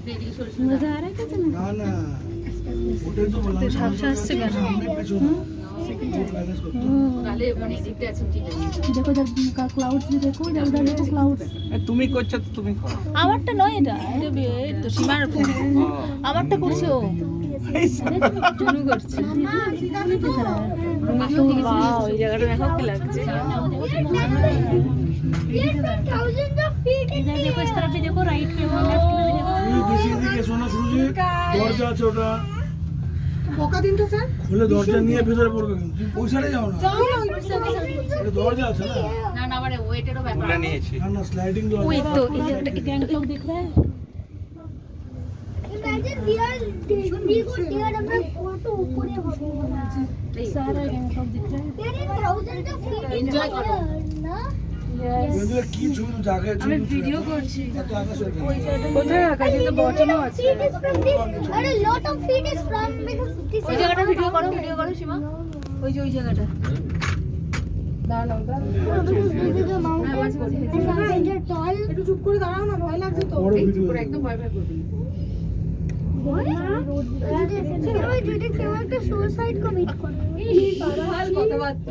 मजा आ रहा है क्या तुम्हें? ना ना होटल तो बोला झपझप से कर रहा है। सामने पेছনে देखो जब का क्लाउड्स भी देखो जब उधर देखो क्लाउड्स তুমি করছো তো তুমি করো আমারটা নয় এটা এটা এই তো সীমার ফোন আমারটা করছে ও জুনু করছে ওয়াও এই জায়গাটা দেখো কি লাগছে इधर देखो इस तरफ भी देखो राइट में और लेफ्ट में भी देखो এই বেশি এদিকে শোনা শুরুজি দরজা আছে ওটা পোকা দিন তো স্যার খুলে দরজা নিয়ে ভেতরে পড়বে কিন্তু তুমি পয়সাটা যাও না যাও না ওই পিছনে এটা দরজা আছে না না না মানে ওয়েটেরও ব্যাপার তুলে নিয়েছি না না স্লাইডিং দরজা वही तो इधर गैंगटॉक दिख रहा है Imagine we go there and my photo ऊपर होगी सारा गैंगटॉक दिख रहा है there is thousands of feet Enjoy karo. ना কিন্তু কি ছবি তো জায়গায় ছবি আমি ভিডিও করছি কত আকাশ ওটা কোথায় আকাশে তো বটনও আছে feet is from this and a lot of feet is from because this ওই জায়গাটা ভিডিও করো সীমা ওই যে ওই জায়গাটা this is a mountain and they are tall একটু চুপ করে দাঁড়াও না ভয় লাগছে তো বড় ভিডিও একদম ভয় ভয় করবি যদি কেউ একটা সুসাইড কমিট করে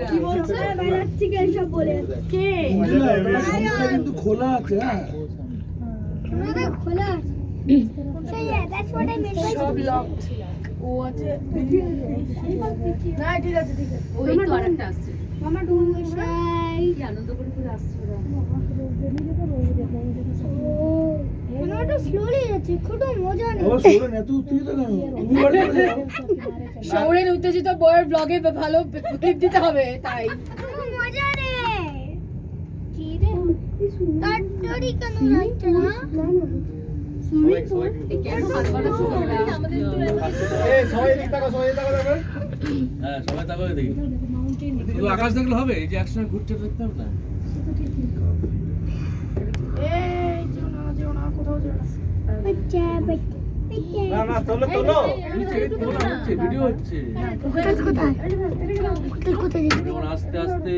কি বলছে বাড়াচ্ছি কেন সব বলে কে কিন্তু খোলা আছে হ্যাঁ আমাকে খোলা so yeah that's what I meant by সব লক ও আছে না ঠিক আছে ওই তো আরেকটা আসছে মামা ডুমসাই কি আনন্দ করে করে আসছে ওরা এটা স্লোলি যাচ্ছে খুব মজা নেই আবার শোরেন এত উত্তেজিত কেন তুমি বাড়ি চলে যাও শহরের উত্তেজিত বয়ের ব্লগে ভালো ক্লিপ দিতে হবে তাই খুব মজা রে কি রে তাড়াতাড়ি কেন লাগছে না কেন ভালো এই সবাই এদিকে তাকাও দেখো হ্যাঁ সবাই তাকাও এদিকে শুধু আকাশ দেখলে হবে এই যে একসঙ্গে ঘুরতে দেখতে হবে না এই যেও না কোথাও যেও না বাচ্চা না না তোলো ভিডিও হচ্ছে কোথায় কোথায় যেমন আস্তে আস্তে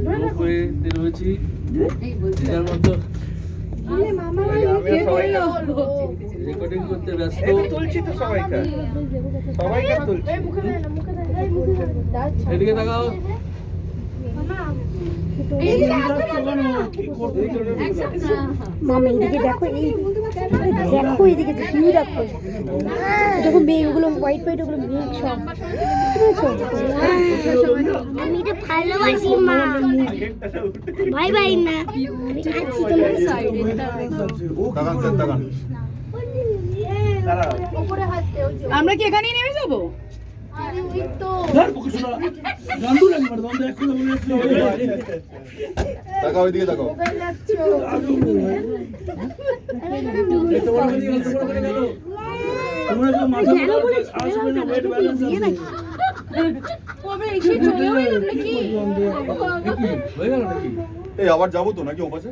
লোক হয়ে রয়েছি যার মধ্যে রেকর্ডিং করতে ব্যস্ত তুলছি তো সবাইকে তুলছি এদিকে তাকাও মামা এদিকে দেখো এই দেখো এদিকে ভিউ দেখো দেখো মেঘগুলো হোয়াইট ওগুলো মেঘ সব আমি এটা ভালোবাসি মা ভাই ভাই না আছি তোমার সাইডে আমরা কি এখানেই নেমে যাবো ধর বুকে শোনা গান্দু লাগে মার দম দেখো বলে তাকাও এদিকে তাকাও তোমরা তো মাথা মুড়ে আসবে না ওয়েট ব্যালেন্স আছে কবে এসে চলে এলাম নাকি হয়ে গেল নাকি এই আবার যাবো তো নাকি ওপাশে